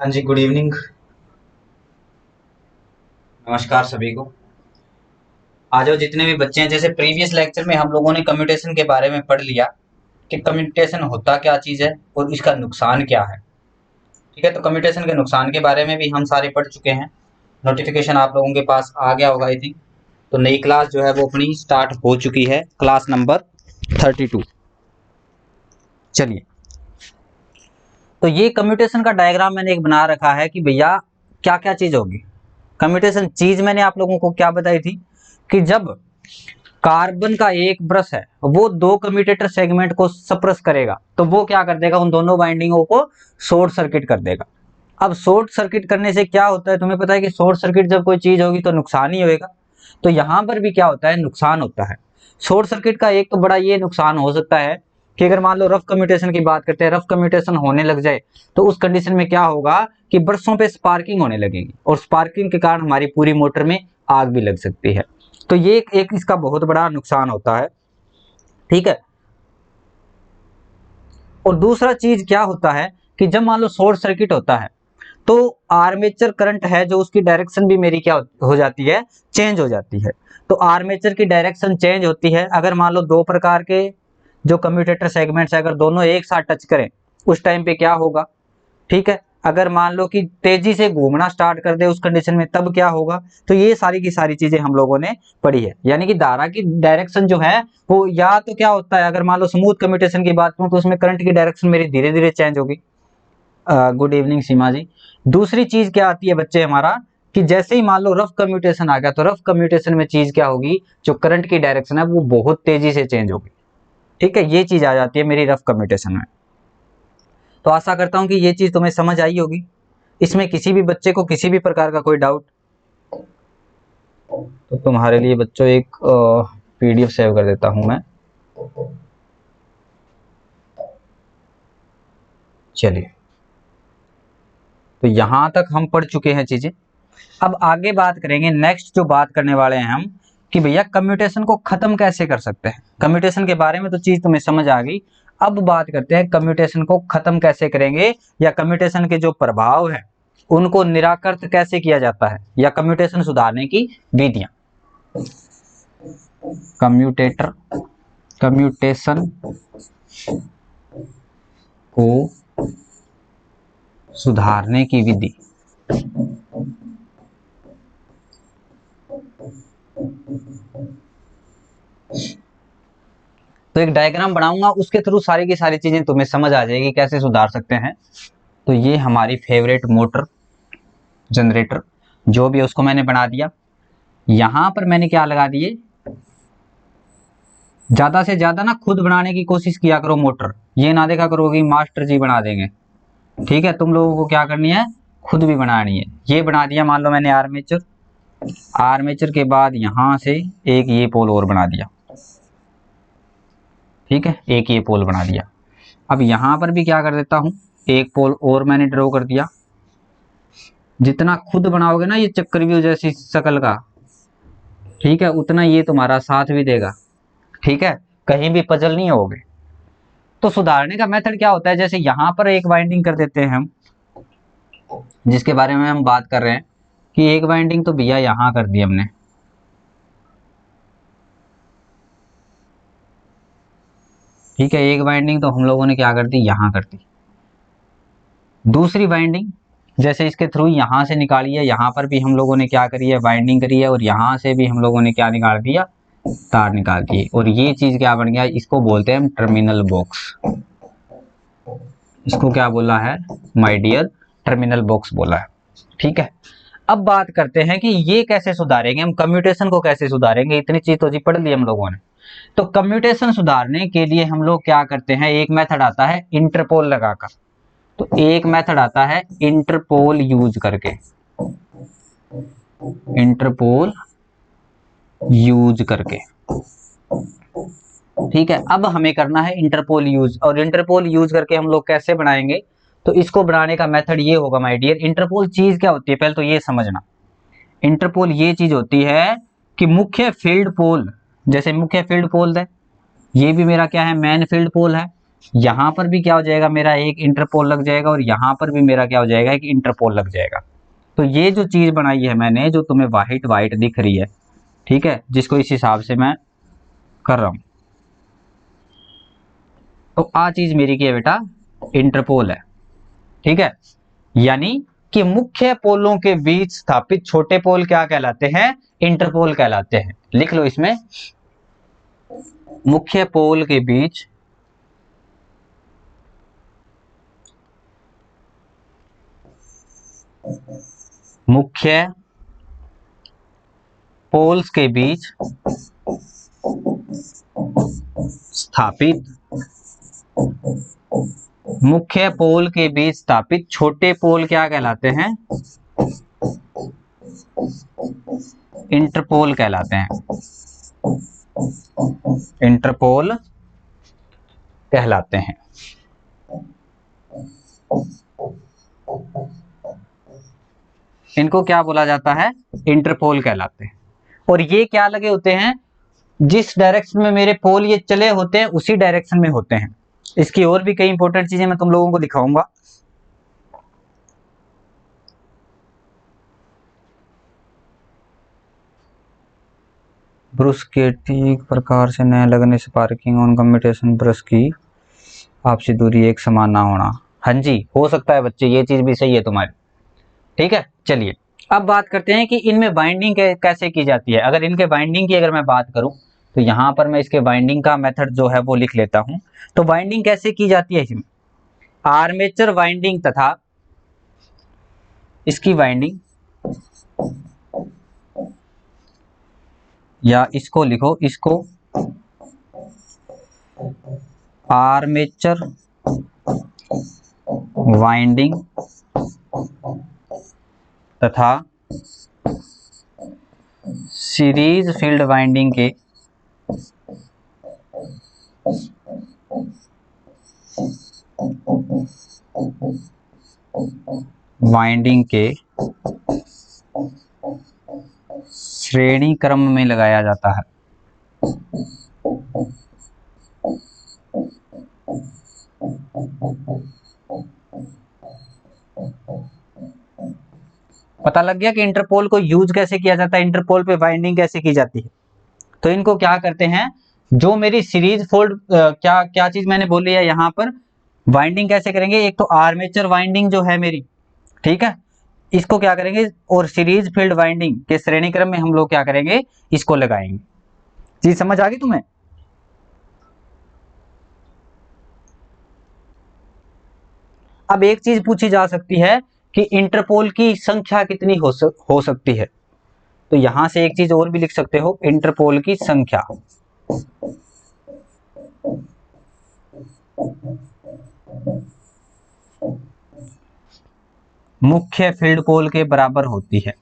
हाँ जी, good evening. नमस्कार सभी को। आ जाओ जितने भी बच्चे हैं, जैसे प्रीवियस लेक्चर में हम लोगों ने कम्युटेशन के बारे में पढ़ लिया कि कम्युटेशन होता क्या चीज़ है और इसका नुकसान क्या है। ठीक है, तो कम्युटेशन के नुकसान के बारे में भी हम सारे पढ़ चुके हैं। नोटिफिकेशन आप लोगों के पास आ गया होगा आई थिंक। तो नई क्लास जो है वो अपनी स्टार्ट हो चुकी है, क्लास नंबर 32। चलिए, तो ये कम्युटेशन का डायग्राम मैंने एक बना रखा है कि भैया क्या क्या चीज़ होगी। कम्युटेशन चीज़ मैंने आप लोगों को क्या बताई थी कि जब कार्बन का एक ब्रश है वो दो कम्यूटेटर सेगमेंट को सप्रेस करेगा तो वो क्या कर देगा, उन दोनों बाइंडिंगों को शॉर्ट सर्किट कर देगा। अब शॉर्ट सर्किट करने से क्या होता है, तुम्हें पता है कि शॉर्ट सर्किट जब कोई चीज होगी तो नुकसान ही होगा। तो यहां पर भी क्या होता है, नुकसान होता है। शॉर्ट सर्किट का एक तो बड़ा ये नुकसान हो सकता है कि अगर मान लो रफ कम्यूटेशन की बात करते हैं, रफ कम्यूटेशन होने लग जाए तो उस कंडीशन में क्या होगा कि ब्रशों पे स्पार्किंग होने लगेगी और स्पार्किंग के कारण हमारी पूरी मोटर में आग भी लग सकती है। तो ये एक इसका बहुत बड़ा नुकसान होता है। ठीक है, और दूसरा चीज क्या होता है कि जब मान लो शॉर्ट सर्किट होता है तो आर्मेचर करंट है जो उसकी डायरेक्शन भी मेरी क्या हो जाती है, चेंज हो जाती है। तो आर्मेचर की डायरेक्शन चेंज होती है अगर मान लो दो प्रकार के जो कम्यूटेटर सेगमेंट्स है अगर दोनों एक साथ टच करें उस टाइम पे क्या होगा। ठीक है, अगर मान लो कि तेजी से घूमना स्टार्ट कर दे उस कंडीशन में तब क्या होगा। तो ये सारी की सारी चीजें हम लोगों ने पढ़ी है, यानी कि धारा की डायरेक्शन जो है वो या तो क्या होता है, अगर मान लो स्मूथ कम्यूटेशन की बात करूं तो उसमें करंट की डायरेक्शन मेरी धीरे धीरे चेंज होगी। गुड इवनिंग सीमा जी। दूसरी चीज क्या आती है बच्चे हमारा कि जैसे ही मान लो रफ कम्यूटेशन आ गया तो रफ कम्यूटेशन में चीज क्या होगी, जो करंट की डायरेक्शन है वो बहुत तेजी से चेंज होगी। ठीक है, ये चीज आ जाती है मेरी रफ कम्यूटेशन में। तो आशा करता हूं कि ये चीज तुम्हें समझ आई होगी। इसमें किसी भी बच्चे को किसी भी प्रकार का कोई डाउट, तो तुम्हारे लिए बच्चों एक पीडीएफ सेव कर देता हूं मैं। चलिए, तो यहां तक हम पढ़ चुके हैं चीजें। अब आगे बात करेंगे, नेक्स्ट जो बात करने वाले हैं हम कि भैया कम्यूटेशन को खत्म कैसे कर सकते हैं। कम्यूटेशन के बारे में तो चीज तुम्हें समझ आ गई। अब बात करते हैं कम्यूटेशन को खत्म कैसे करेंगे या कम्यूटेशन के जो प्रभाव है उनको निराकृत कैसे किया जाता है या कम्यूटेशन सुधारने की विधियां। कम्यूटेटर कम्यूटेशन को सुधारने की विधि। तो एक डायग्राम बनाऊंगा उसके थ्रू सारी की सारी चीजें तुम्हें समझ आ जाएगी कैसे सुधार सकते हैं। तो ये हमारी फेवरेट मोटर जनरेटर जो भी है उसको मैंने बना दिया। यहां पर मैंने क्या लगा दिए, ज्यादा से ज्यादा ना खुद बनाने की कोशिश किया करो मोटर, ये ना देखा करो कि मास्टर जी बना देंगे। ठीक है, तुम लोगों को क्या करनी है, खुद भी बनानी है। ये बना दिया, मान लो मैंने आर्मेचर, आर्मेचर के बाद यहां से एक ये पोल और बना दिया। ठीक है, एक ये पोल बना दिया। अब यहां पर भी क्या कर देता हूं, एक पोल और मैंने ड्रॉ कर दिया। जितना खुद बनाओगे ना ये चक्रव्यूह जैसी शक्ल का, ठीक है, उतना ये तुम्हारा साथ भी देगा। ठीक है, कहीं भी पजल नहीं होगे। तो सुधारने का मेथड क्या होता है, जैसे यहां पर एक वाइंडिंग कर देते हैं हम, जिसके बारे में हम बात कर रहे हैं कि एक वाइंडिंग तो भैया यहां कर दी हमने। ठीक है, एक वाइंडिंग तो हम लोगों ने क्या कर दी, यहां कर दी। दूसरी वाइंडिंग जैसे इसके थ्रू यहां से निकाली है, यहां पर भी हम लोगों ने क्या करी है, वाइंडिंग करी है, और यहां से भी हम लोगों ने क्या निकाल दिया, तार निकाल दिए। और ये चीज क्या बन गया, इसको बोलते हैं हम टर्मिनल बॉक्स। इसको क्या बोला है माय डियर, टर्मिनल बॉक्स बोला है। ठीक है, अब बात करते हैं कि ये कैसे सुधारेंगे हम, कम्यूटेशन को कैसे सुधारेंगे। इतनी चीज तो जी पढ़ ली हम लोगों ने। तो कम्यूटेशन सुधारने के लिए हम लोग क्या करते हैं, एक मेथड आता है इंटरपोल लगाकर। तो एक मेथड आता है इंटरपोल यूज करके, इंटरपोल यूज करके। ठीक है, अब हमें करना है इंटरपोल यूज, और इंटरपोल यूज करके हम लोग कैसे बनाएंगे। तो इसको बनाने का मेथड ये होगा माय डियर। इंटरपोल चीज क्या होती है पहले तो ये समझना। इंटरपोल ये चीज होती है कि मुख्य फील्ड पोल, जैसे मुख्य फील्ड पोल है, ये भी मेरा क्या है, मेन फील्ड पोल है। यहां पर भी क्या हो जाएगा, मेरा एक इंटरपोल लग जाएगा और यहां पर भी मेरा क्या हो जाएगा, एक इंटरपोल लग जाएगा। तो ये जो चीज बनाई है मैंने, जो तुम्हें वाइट वाइट दिख रही है, ठीक है, जिसको इस हिसाब से मैं कर रहा हूं, तो आ चीज मेरी क्या है बेटा, इंटरपोल है। ठीक है, यानी कि मुख्य पोलों के बीच स्थापित छोटे पोल क्या कहलाते हैं, इंटरपोल कहलाते हैं। लिख लो इसमें, मुख्य पोल के बीच मुख्य पोल्स के बीच स्थापित मुख्य पोल के बीच स्थापित छोटे पोल क्या कहलाते हैं, इंटरपोल कहलाते हैं। इंटरपोल कहलाते हैं। इनको क्या बोला जाता है, इंटरपोल कहलाते हैं। और ये क्या लगे होते हैं, जिस डायरेक्शन में मेरे पोल ये चले होते हैं उसी डायरेक्शन में होते हैं। इसकी और भी कई इंपॉर्टेंट चीजें मैं तुम लोगों को दिखाऊंगा। ब्रुस्केटिक प्रकार से न लगने से पार्किंग ऑन कम्यूटेशन ब्रश की आपसी दूरी एक समान ना होना। हाँ जी, हो सकता है बच्चे, ये चीज भी सही है तुम्हारी। ठीक है, चलिए अब बात करते हैं कि इनमें बाइंडिंग कैसे की जाती है। अगर इनके बाइंडिंग की अगर मैं बात करूं, तो यहां पर मैं इसके बाइंडिंग का मेथड जो है वो लिख लेता हूं। तो बाइंडिंग कैसे की जाती है इसमें, आर्मेचर बाइंडिंग तथा इसकी बाइंडिंग, या इसको लिखो, इसको आर्मेचर वाइंडिंग तथा सीरीज फील्ड वाइंडिंग के श्रेणी क्रम में लगाया जाता है। पता लग गया कि इंटरपोल को यूज कैसे किया जाता है, इंटरपोल पे बाइंडिंग कैसे की जाती है। तो इनको क्या करते हैं, जो मेरी सीरीज फोल्ड क्या क्या चीज मैंने बोली है यहां पर, वाइंडिंग कैसे करेंगे, एक तो आर्मेचर वाइंडिंग जो है मेरी, ठीक है, इसको क्या करेंगे, और सीरीज फील्ड वाइंडिंग के श्रेणी क्रम में हम लोग क्या करेंगे, इसको लगाएंगे। चीज समझ आ गई तुम्हें। अब एक चीज पूछी जा सकती है कि इंटरपोल की संख्या कितनी हो सकती है। तो यहां से एक चीज और भी लिख सकते हो, इंटरपोल की संख्या मुख्य फील्ड पोल के बराबर होती है।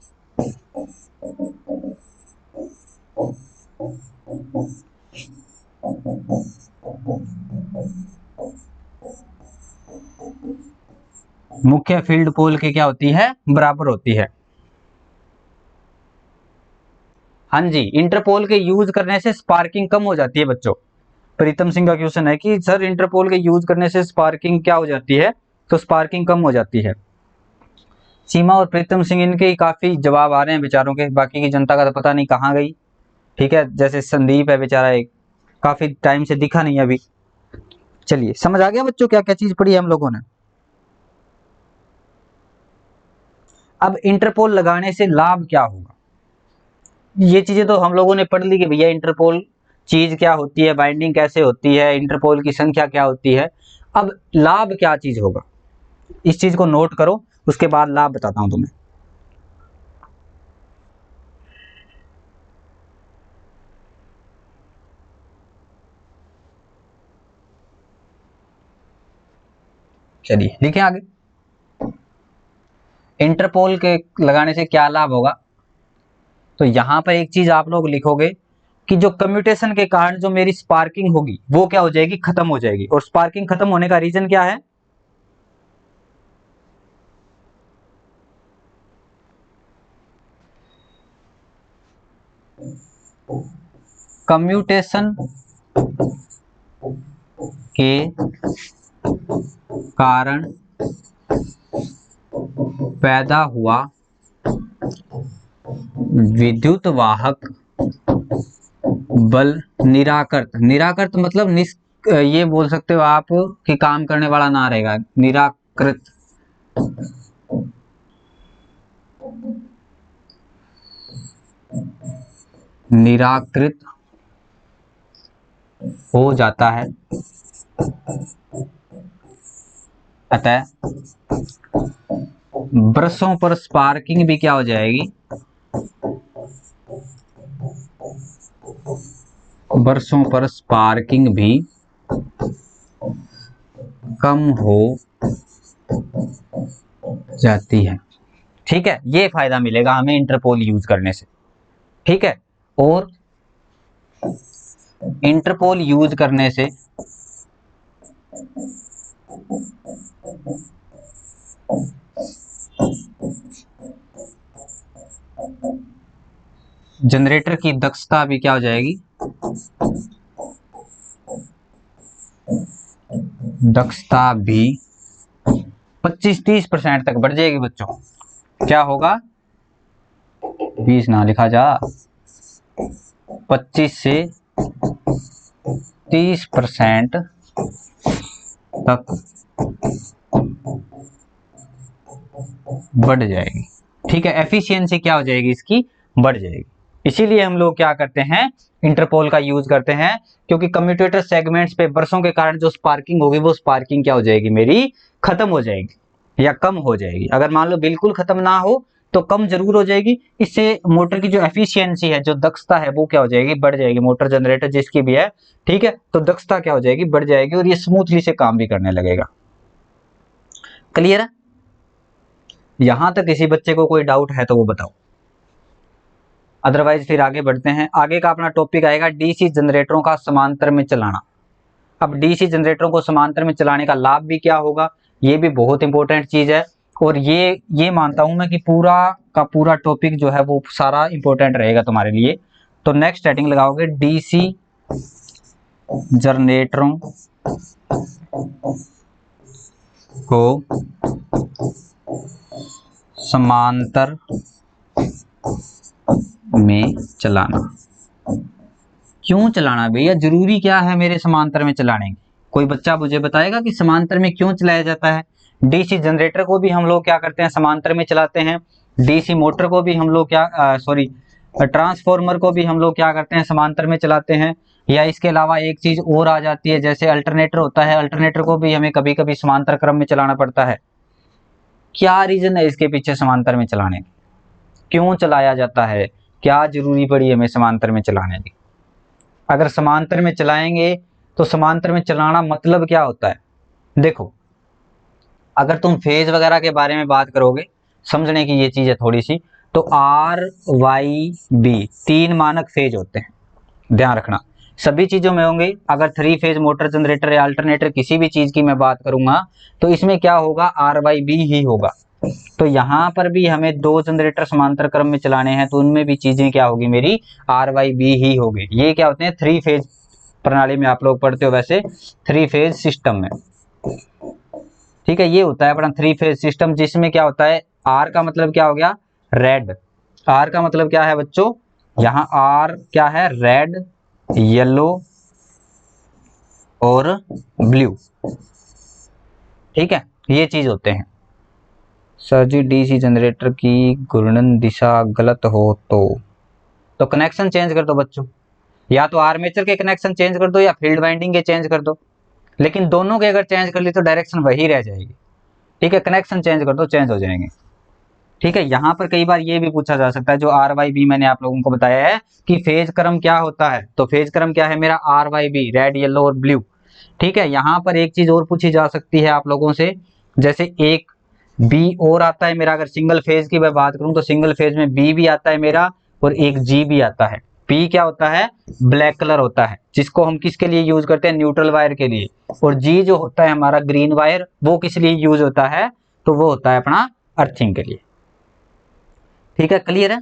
मुख्य फील्ड पोल के क्या होती है, बराबर होती है। हाँ जी, इंटरपोल के यूज करने से स्पार्किंग कम हो जाती है बच्चों। प्रीतम सिंह का क्वेश्चन है कि सर इंटरपोल के यूज करने से स्पार्किंग क्या हो जाती है, तो स्पार्किंग कम हो जाती है। सीमा और प्रीतम सिंह, इनके काफी जवाब आ रहे हैं बेचारों के, बाकी की जनता का तो पता नहीं कहाँ गई। ठीक है, जैसे संदीप है बेचारा, एक काफी टाइम से दिखा नहीं अभी। चलिए, समझ आ गया बच्चों क्या क्या चीज पढ़ी है हम लोगों ने। अब इंटरपोल लगाने से लाभ क्या होगा, ये चीजें तो हम लोगों ने पढ़ ली कि भैया इंटरपोल चीज क्या होती है, बाइंडिंग कैसे होती है, इंटरपोल की संख्या क्या होती है। अब लाभ क्या चीज होगा, इस चीज को नोट करो, उसके बाद लाभ बताता हूं तुम्हें। चलिए लिखें आगे, इंटरपोल के लगाने से क्या लाभ होगा। तो यहां पर एक चीज आप लोग लिखोगे कि जो कम्यूटेशन के कारण जो मेरी स्पार्किंग होगी वो क्या हो जाएगी, खत्म हो जाएगी। और स्पार्किंग खत्म होने का रीजन क्या है, कम्यूटेशन के कारण पैदा हुआ विद्युत वाहक बल निराकृत। निराकृत मतलब ये बोल सकते हो आप कि काम करने वाला ना रहेगा, निराकृत। निराकृत हो जाता है, अतः ब्रशों पर स्पार्किंग भी क्या हो जाएगी, ब्रशों पर स्पार्किंग भी कम हो जाती है। ठीक है, ये फायदा मिलेगा हमें इंटरपोल यूज करने से। ठीक है, और इंटरपोल यूज करने से जनरेटर की दक्षता भी क्या हो जाएगी, दक्षता भी 25-30% तक बढ़ जाएगी बच्चों। क्या होगा, 20 ना लिखा जा, 25 से 30% तक बढ़ जाएगी। ठीक है, एफिशिएंसी क्या हो जाएगी इसकी, बढ़ जाएगी। इसीलिए हम लोग क्या करते हैं, इंटरपोल का यूज करते हैं, क्योंकि कम्यूटेटर सेगमेंट्स पे बरसों के कारण जो स्पार्किंग होगी वो स्पार्किंग क्या हो जाएगी मेरी, खत्म हो जाएगी या कम हो जाएगी। अगर मान लो बिल्कुल खत्म ना हो तो कम जरूर हो जाएगी। इससे मोटर की जो एफिशिएंसी है, जो दक्षता है, वो क्या हो जाएगी, बढ़ जाएगी। मोटर जनरेटर जिसकी भी है, ठीक है, तो दक्षता क्या हो जाएगी, बढ़ जाएगी, और ये स्मूथली से काम भी करने लगेगा। क्लियर है? यहां तक किसी बच्चे को कोई डाउट है तो वो बताओ, अदरवाइज फिर आगे बढ़ते हैं। आगे का अपना टॉपिक आएगा डीसी जनरेटरों का समांतर में चलाना। अब डीसी जनरेटरों को समांतर में चलाने का लाभ भी क्या होगा, ये भी बहुत इंपॉर्टेंट चीज है। और ये मानता हूं मैं कि पूरा का पूरा टॉपिक जो है वो सारा इंपॉर्टेंट रहेगा तुम्हारे लिए। तो नेक्स्ट हेडिंग लगाओगे डीसी जनरेटरों को समांतर में चलाना। क्यों चलाना भैया, जरूरी क्या है मेरे समांतर में चलाने की? कोई बच्चा मुझे बताएगा कि समांतर में क्यों चलाया जाता है? डीसी जनरेटर को भी हम लोग क्या करते हैं, समांतर में चलाते हैं। डीसी मोटर को भी हम लोग क्या ट्रांसफॉर्मर को भी हम लोग क्या करते हैं, समांतर में चलाते हैं। या इसके अलावा एक चीज और आ जाती है, जैसे अल्टरनेटर होता है, अल्टरनेटर को भी हमें कभी कभी समांतर क्रम में चलाना पड़ता है। क्या रीजन है इसके पीछे समांतर में चलाने की, क्यों चलाया जाता है, क्या जरूरी पड़ी हमें समांतर में चलाने की? अगर समांतर में चलाएंगे तो समांतर में चलाना मतलब क्या होता है? देखो, अगर तुम फेज वगैरह के बारे में बात करोगे, समझने की ये चीज है थोड़ी सी, तो आर वाई बी 3 मानक फेज होते हैं, ध्यान रखना। सभी चीजों में होंगे। अगर 3 फेज मोटर जनरेटर या अल्टरनेटर किसी भी चीज की मैं बात करूंगा तो इसमें क्या होगा, आर वाई बी ही होगा। तो यहाँ पर भी हमें 2 जनरेटर समांतर क्रम में चलाने हैं, तो उनमें भी चीजें क्या होगी मेरी, आर वाई बी ही होगी। ये क्या होते हैं, 3 फेज प्रणाली में आप लोग पढ़ते हो वैसे, 3 फेज सिस्टम में। ठीक है, ये होता है अपना 3 फेज सिस्टम, जिसमें क्या होता है, आर का मतलब क्या हो गया, रेड। आर का मतलब क्या है बच्चों, यहाँ आर क्या है, रेड, येलो और ब्लू। ठीक है, ये चीज होते हैं। सर जी डीसी जनरेटर की घूर्णन दिशा गलत हो तो कनेक्शन चेंज कर दो बच्चों, या तो आर्मेचर के कनेक्शन चेंज कर दो या फील्ड वाइंडिंग के चेंज कर दो। लेकिन दोनों के अगर चेंज कर ली तो डायरेक्शन वही रह जाएगी। ठीक है, कनेक्शन चेंज कर दो, चेंज हो जाएंगे। ठीक है, यहाँ पर कई बार ये भी पूछा जा सकता है, जो आर वाई बी मैंने आप लोगों को बताया है कि फेज क्रम क्या होता है, तो फेज क्रम क्या है मेरा, R Y B, red yellow और ब्लू। ठीक है, यहाँ पर एक चीज और पूछी जा सकती है आप लोगों से, जैसे एक बी और आता है मेरा, अगर सिंगल फेज की मैं बात करूं तो सिंगल फेज में बी भी आता है मेरा और एक जी भी आता है। पी क्या होता है, ब्लैक कलर होता है, जिसको हम किसके लिए यूज करते हैं, न्यूट्रल वायर के लिए। और जी जो होता है हमारा ग्रीन वायर, वो किस लिए यूज होता है, तो वो होता है अपना अर्थिंग के लिए। ठीक है, क्लियर है?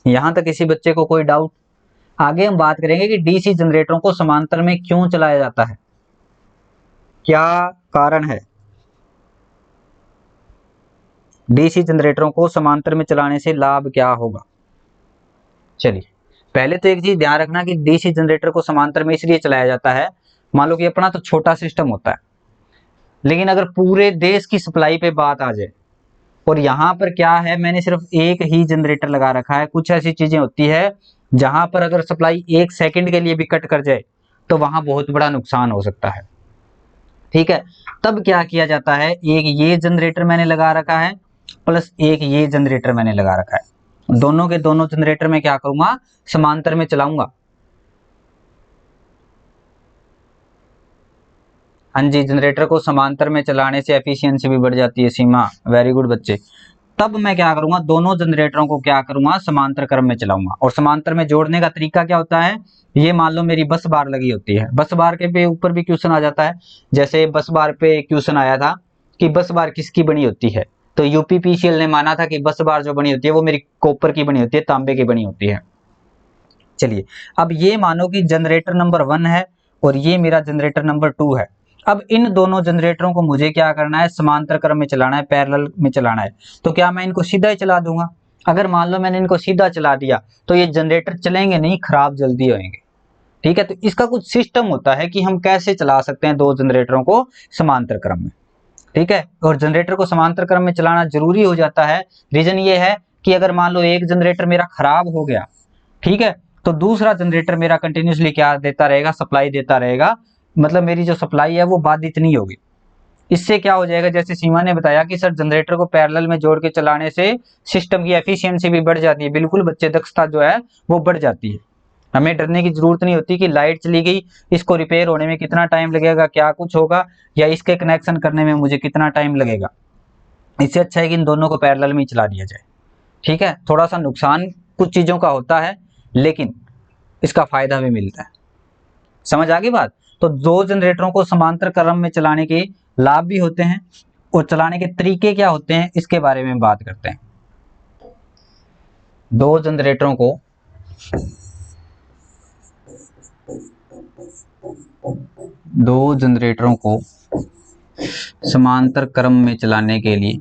यहां तक किसी बच्चे को कोई डाउट? आगे हम बात करेंगे कि डीसी जनरेटरों को समांतर में क्यों चलाया जाता है। क्या कारण है डीसी जनरेटरों को समांतर में चलाने से लाभ क्या होगा? चलिए, पहले तो एक चीज ध्यान रखना कि डीसी जनरेटर को समांतर में इसलिए चलाया जाता है, मान लो कि अपना तो छोटा सिस्टम होता है, लेकिन अगर पूरे देश की सप्लाई पे बात आ जाए और यहाँ पर क्या है, मैंने सिर्फ एक ही जनरेटर लगा रखा है। कुछ ऐसी चीजें होती है जहां पर अगर सप्लाई 1 सेकंड के लिए भी कट कर जाए तो वहां बहुत बड़ा नुकसान हो सकता है। ठीक है, तब क्या किया जाता है, एक ये जनरेटर मैंने लगा रखा है प्लस एक ये जनरेटर मैंने लगा रखा है, दोनों के दोनों जनरेटर में क्या करूंगा, समांतर में चलाऊंगा। हाँ जी, जनरेटर को समांतर में चलाने से एफिशिएंसी भी बढ़ जाती है। सीमा, वेरी गुड बच्चे। तब मैं क्या करूंगा, दोनों जनरेटरों को क्या करूंगा, समांतर क्रम में चलाऊंगा। और समांतर में जोड़ने का तरीका क्या होता है, ये मान लो मेरी बस बार लगी होती है, बस बार के पे ऊपर भी क्वेश्चन आ जाता है। जैसे बस बार पे क्वेश्चन आया था कि बस बार किसकी बनी होती है, तो यूपीपीसीएल ने माना था कि बस बार जो बनी होती है वो मेरी कॉपर की बनी होती है, तांबे की बनी होती है। चलिए, अब ये मानो कि जनरेटर नंबर 1 है और ये मेरा जनरेटर नंबर 2 है। अब इन दोनों जनरेटरों को मुझे क्या करना है, समांतर क्रम में चलाना है, पैरेलल में चलाना है। तो क्या मैं इनको सीधा ही चला दूंगा? अगर मान लो मैंने इनको सीधा चला दिया तो ये जनरेटर चलेंगे नहीं, खराब जल्दी होंगे। ठीक है, तो इसका कुछ सिस्टम होता है कि हम कैसे चला सकते हैं दो जनरेटरों को समांतर क्रम में। ठीक है, और जनरेटर को समांतर क्रम में चलाना जरूरी हो जाता है। रीजन ये है कि अगर मान लो एक जनरेटर मेरा खराब हो गया, ठीक है, तो दूसरा जनरेटर मेरा कंटिन्यूसली क्या देता रहेगा, सप्लाई देता रहेगा। मतलब मेरी जो सप्लाई है वो बाधित नहीं होगी। इससे क्या हो जाएगा, जैसे सीमा ने बताया कि सर जनरेटर को पैरेलल में जोड़ के चलाने से सिस्टम की एफिशिएंसी भी बढ़ जाती है। बिल्कुल बच्चे, दक्षता जो है वो बढ़ जाती है। हमें डरने की जरूरत नहीं होती कि लाइट चली गई, इसको रिपेयर होने में कितना टाइम लगेगा, क्या कुछ होगा, या इसके कनेक्शन करने में मुझे कितना टाइम लगेगा। इससे अच्छा है कि इन दोनों को पैरेलल में ही चला दिया जाए। ठीक है, थोड़ा सा नुकसान कुछ चीजों का होता है, लेकिन इसका फायदा भी मिलता है। समझ आ गई बात? तो दो जनरेटरों को समांतर क्रम में चलाने के लाभ भी होते हैं और चलाने के तरीके क्या होते हैं इसके बारे में बात करते हैं। दो जनरेटरों को समांतर क्रम में चलाने के लिए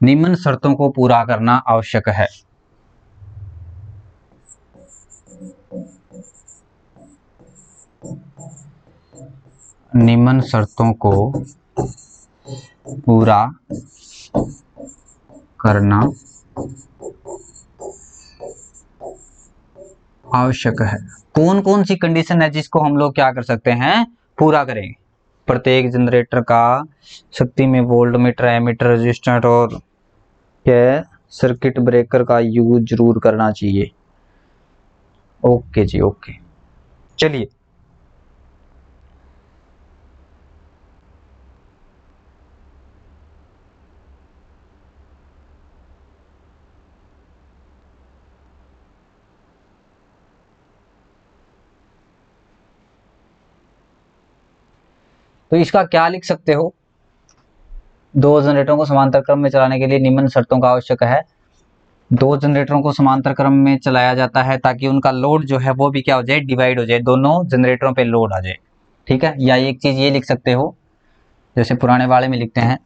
निम्न शर्तों को पूरा करना आवश्यक है। निम्न शर्तों को पूरा करना आवश्यक है। कौन कौन सी कंडीशन है जिसको हम लोग क्या कर सकते हैं, पूरा करेंगे? प्रत्येक जनरेटर का शक्ति में वोल्ट मीटर, एमीटर, रेजिस्टेंस और सर्किट ब्रेकर का यूज जरूर करना चाहिए। ओके जी, ओके। चलिए, तो इसका क्या लिख सकते हो, दो जनरेटरों को समांतर क्रम में चलाने के लिए निम्न शर्तों का आवश्यक है। दो जनरेटरों को समांतर क्रम में चलाया जाता है ताकि उनका लोड जो है वो भी क्या हो जाए, डिवाइड हो जाए, दोनों जनरेटरों पे लोड आ जाए। ठीक है, या एक चीज ये लिख सकते हो, जैसे पुराने वाले में लिखते हैं,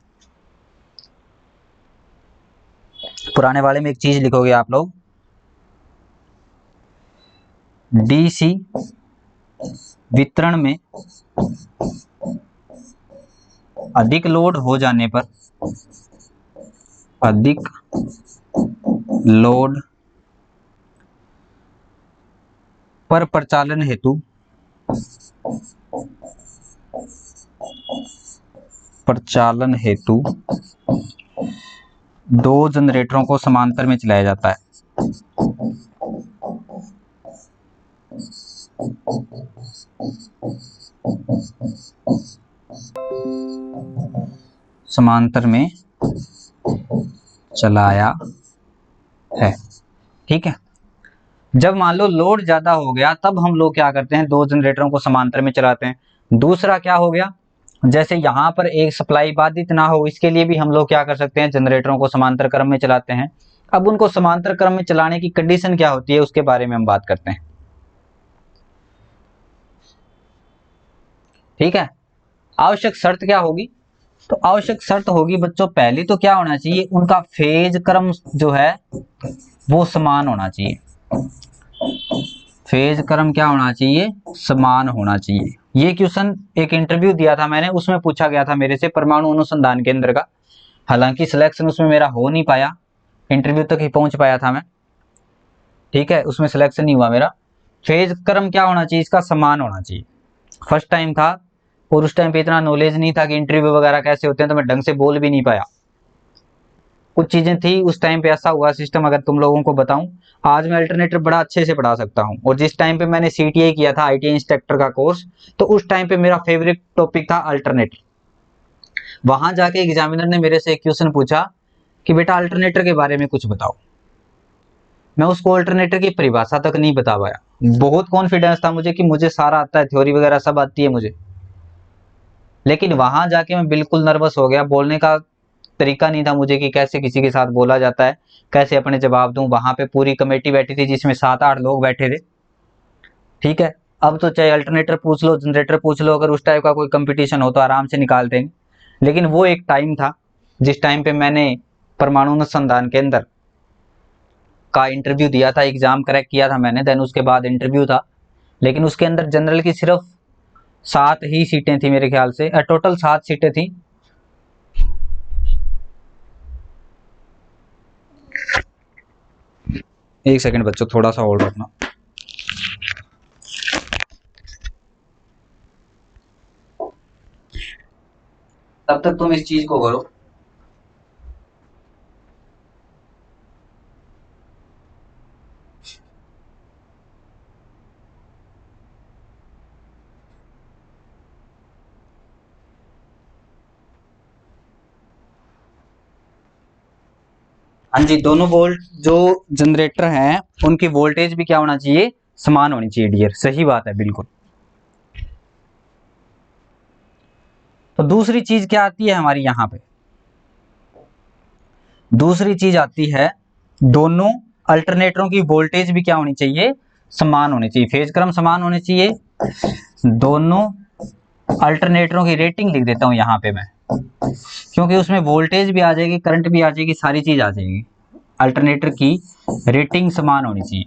पुराने वाले में एक चीज लिखोगे आप लोग, डीसी वितरण में अधिक लोड हो जाने पर, अधिक लोड पर प्रचालन हेतु दो जनरेटरों को समांतर में चलाया जाता है। समांतर में चलाया है। ठीक है, जब मान लो लोड ज्यादा हो गया तब हम लोग क्या करते हैं, दो जनरेटरों को समांतर में चलाते हैं। दूसरा क्या हो गया, जैसे यहाँ पर एक सप्लाई बाधित ना हो, इसके लिए भी हम लोग क्या कर सकते हैं, जनरेटरों को समांतर क्रम में चलाते हैं। अब उनको समांतर क्रम में चलाने की कंडीशन क्या होती है उसके बारे में हम बात करते हैं। ठीक है, आवश्यक शर्त क्या होगी, तो आवश्यक शर्त होगी बच्चों, पहली तो क्या होना चाहिए, उनका फेज क्रम जो है वो समान होना चाहिए। फेज क्रम क्या होना चाहिए, समान होना चाहिए। ये क्वेश्चन एक इंटरव्यू दिया था मैंने, उसमें पूछा गया था मेरे से परमाणु अनुसंधान केंद्र का। हालांकि सिलेक्शन उसमें मेरा हो नहीं पाया, इंटरव्यू तक ही पहुंच पाया था मैं। ठीक है, उसमें सिलेक्शन नहीं हुआ मेरा। फेज क्रम क्या होना चाहिए, इसका समान होना चाहिए। फर्स्ट टाइम था और उस टाइम पे इतना नॉलेज नहीं था कि इंटरव्यू वगैरह कैसे होते हैं, तो मैं ढंग से बोल भी नहीं पाया। कुछ चीजें थी उस टाइम पे, ऐसा हुआ सिस्टम, अगर तुम लोगों को बताऊं, आज मैं अल्टरनेटर बड़ा अच्छे से पढ़ा सकता हूं। और जिस टाइम पे मैंने सीटीआई किया था, आईटीआई इंस्ट्रक्टर का कोर्स, तो उस टाइम पे मेरा फेवरेट टॉपिक था अल्टरनेटर। वहां जाके एग्जामिनर ने मेरे से एक क्वेश्चन पूछा कि बेटा अल्टरनेटर के बारे में कुछ बताओ। मैं उसको अल्टरनेटर की परिभाषा तक नहीं बता पाया। बहुत कॉन्फिडेंस था मुझे कि मुझे सारा आता है, थ्योरी वगैरह सब आती है मुझे, लेकिन वहां जाके मैं बिल्कुल नर्वस हो गया। बोलने का तरीका नहीं था मुझे कि कैसे किसी के साथ बोला जाता है, कैसे अपने जवाब दूं। वहां पे पूरी कमेटी बैठी थी जिसमें 7-8 लोग बैठे थे। ठीक है, अब तो चाहे अल्टरनेटर पूछ लो, जनरेटर पूछ लो, अगर उस टाइप का कोई कंपटीशन हो तो आराम से निकाल देंगे। लेकिन वो एक टाइम था जिस टाइम पे मैंने परमाणु अनुसंधान केंद्र का इंटरव्यू दिया था, एग्जाम क्रैक किया था मैंने, देन उसके बाद इंटरव्यू था। लेकिन उसके अंदर जनरल की सिर्फ 7 ही सीटें थी मेरे ख्याल से, टोटल 7 सीटें थी। एक सेकंड बच्चों, थोड़ा सा होल्ड रखना। तब तक तुम इस चीज को करो। हाँ जी, दोनों वोल्ट जो जनरेटर हैं उनकी वोल्टेज भी क्या होना चाहिए, समान होनी चाहिए डियर, सही बात है बिल्कुल। तो दूसरी चीज क्या आती है हमारी यहाँ पे, दूसरी चीज आती है, दोनों अल्टरनेटरों की वोल्टेज भी क्या होनी चाहिए, समान होनी चाहिए, फेज क्रम समान होने चाहिए। दोनों अल्टरनेटरों की रेटिंग लिख देता हूं यहाँ पे मैं, क्योंकि उसमें वोल्टेज भी आ जाएगी, करंट भी आ जाएगी, सारी चीज आ जाएगी। अल्टरनेटर की रेटिंग समान होनी चाहिए।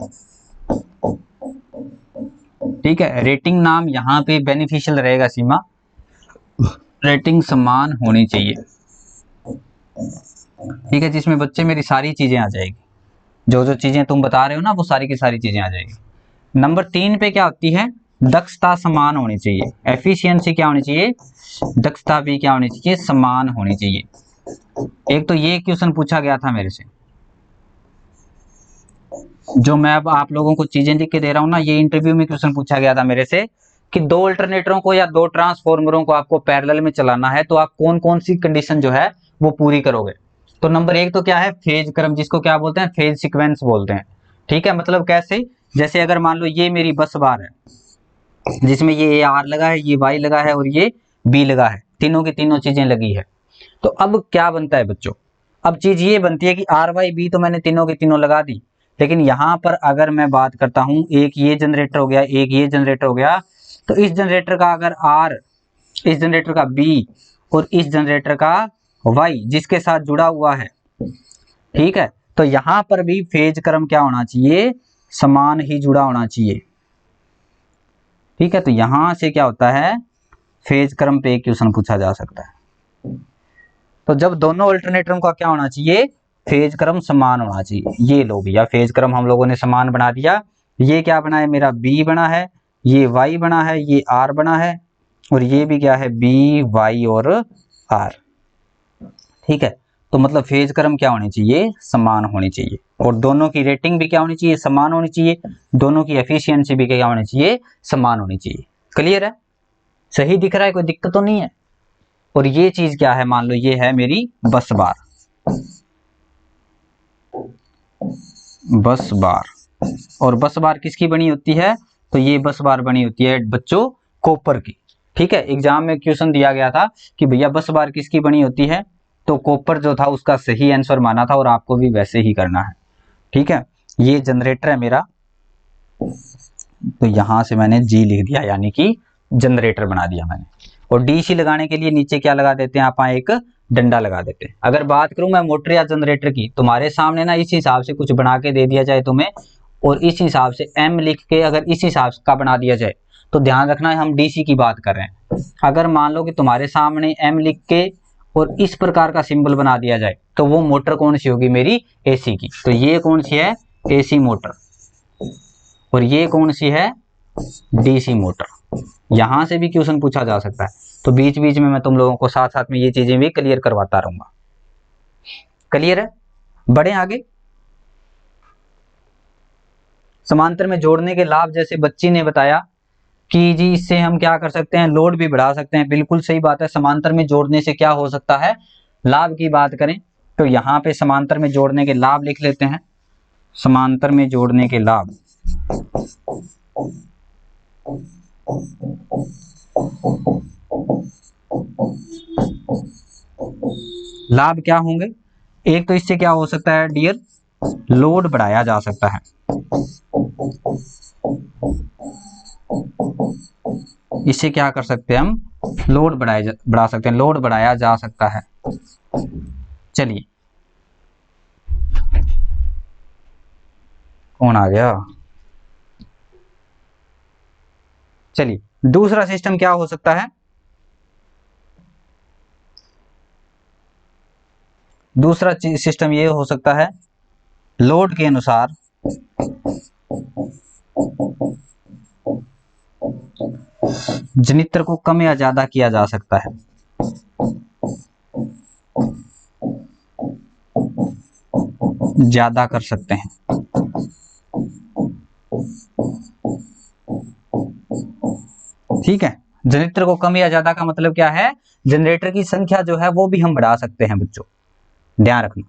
ठीक है, रेटिंग नाम यहाँ पे बेनिफिशियल रहेगा सीमा, रेटिंग समान होनी चाहिए। ठीक है, जिसमें बच्चे मेरी सारी चीजें आ जाएगी, जो जो चीजें तुम बता रहे हो ना वो सारी की सारी चीजें आ जाएगी। नंबर 3 पे क्या होती है, दक्षता समान होनी चाहिए, एफिशिएंसी क्या होनी चाहिए, दक्षता भी क्या होनी चाहिए, समान होनी चाहिए। एक तो ये क्वेश्चन पूछा गया था मेरे से, जो मैं अब आप लोगों को चीजें लिख के दे रहा हूं ना, ये इंटरव्यू में क्वेश्चन पूछा गया था मेरे से कि 2 अल्टरनेटरों को या 2 ट्रांसफॉर्मरों को आपको पैरेलल में चलाना है, तो आप कौन कौन सी कंडीशन जो है वो पूरी करोगे। तो नंबर 1 तो क्या है, फेज क्रम, जिसको क्या बोलते हैं, फेज सीक्वेंस बोलते हैं। ठीक है, मतलब कैसे, जैसे अगर मान लो ये मेरी बस बार है जिसमें ये आर लगा है, ये वाई लगा है और ये बी लगा है, तीनों की तीनों चीजें लगी है। तो अब क्या बनता है बच्चों, अब चीज ये बनती है कि आर वाई बी तो मैंने तीनों की तीनों लगा दी, लेकिन यहां पर अगर मैं बात करता हूं, एक ये जनरेटर हो गया, एक ये जनरेटर हो गया, तो इस जनरेटर का अगर आर, इस जनरेटर का बी और इस जनरेटर का वाई जिसके साथ जुड़ा हुआ है, ठीक है, तो यहां पर भी फेज क्रम क्या होना चाहिए, समान ही जुड़ा होना चाहिए। ठीक है, तो यहां से क्या होता है, फेज क्रम पे एक क्वेश्चन पूछा जा सकता है। तो जब दोनों अल्टरनेटरों का क्या होना चाहिए, फेज क्रम समान होना चाहिए। ये लो भैया, फेज क्रम हम लोगों ने समान बना दिया। ये क्या बना है, मेरा बी बना है, ये वाई बना है, ये आर बना है, और ये भी क्या है, बी वाई और आर। ठीक है, तो मतलब फेज क्रम क्या होनी चाहिए, समान होनी चाहिए, और दोनों की रेटिंग भी क्या होनी चाहिए, समान होनी चाहिए, दोनों की एफिशिएंसी भी क्या होनी चाहिए, समान होनी चाहिए। क्लियर है, सही दिख रहा है, कोई दिक्कत तो नहीं है। और ये चीज क्या है, मान लो ये है मेरी बस बार, बस बार, और बस बार किसकी बनी होती है, तो ये बस बार बनी होती है बच्चों कॉपर की। ठीक है, एग्जाम में क्वेश्चन दिया गया था कि भैया बस बार किसकी बनी होती है, तो कॉपर जो था उसका सही आंसर माना था और आपको भी वैसे ही करना है। ठीक है, ये जनरेटर है मेरा, तो यहां से मैंने जी लिख दिया, यानी कि जनरेटर बना दिया मैंने। और डीसी लगाने के लिए नीचे क्या लगा देते हैं, आप एक डंडा लगा देते हैं। अगर बात करूं मैं मोटर या जनरेटर की, तुम्हारे सामने ना इस हिसाब से कुछ बना के दे दिया जाए तुम्हें, और इस हिसाब से एम लिख के अगर इस हिसाब का बना दिया जाए, तो ध्यान रखना हम डीसी की बात कर रहे हैं। अगर मान लो कि तुम्हारे सामने एम लिख के और इस प्रकार का सिंबल बना दिया जाए, तो वो मोटर कौन सी होगी, मेरी एसी की। तो ये कौन सी है, एसी मोटर, और ये कौन सी है, डीसी मोटर। यहां से भी क्वेश्चन पूछा जा सकता है, तो बीच बीच में मैं तुम लोगों को साथ साथ में ये चीजें भी क्लियर करवाता रहूंगा। क्लियर है, बढ़े आगे। समांतर में जोड़ने के लाभ, जैसे बच्ची ने बताया कि जी इससे हम क्या कर सकते हैं, लोड भी बढ़ा सकते हैं। बिल्कुल सही बात है, समांतर में जोड़ने से क्या हो सकता है, लाभ की बात करें तो यहाँ पे समांतर में जोड़ने के लाभ लिख लेते हैं। समांतर में जोड़ने के लाभ, लाभ क्या होंगे, एक तो इससे क्या हो सकता है डियर, लोड बढ़ाया जा सकता है। इससे क्या कर सकते हैं हम, लोड बढ़ा सकते हैं, लोड बढ़ाया जा सकता है। चलिए, कौन आ गया, चलिए दूसरा सिस्टम क्या हो सकता है, दूसरा सिस्टम ये हो सकता है, लोड के अनुसार जनित्र को कम या ज्यादा किया जा सकता है। ज्यादा कर सकते हैं। ठीक है, जनित्र को कम या ज्यादा का मतलब क्या है, जनरेटर की संख्या जो है वो भी हम बढ़ा सकते हैं बच्चों, ध्यान रखना।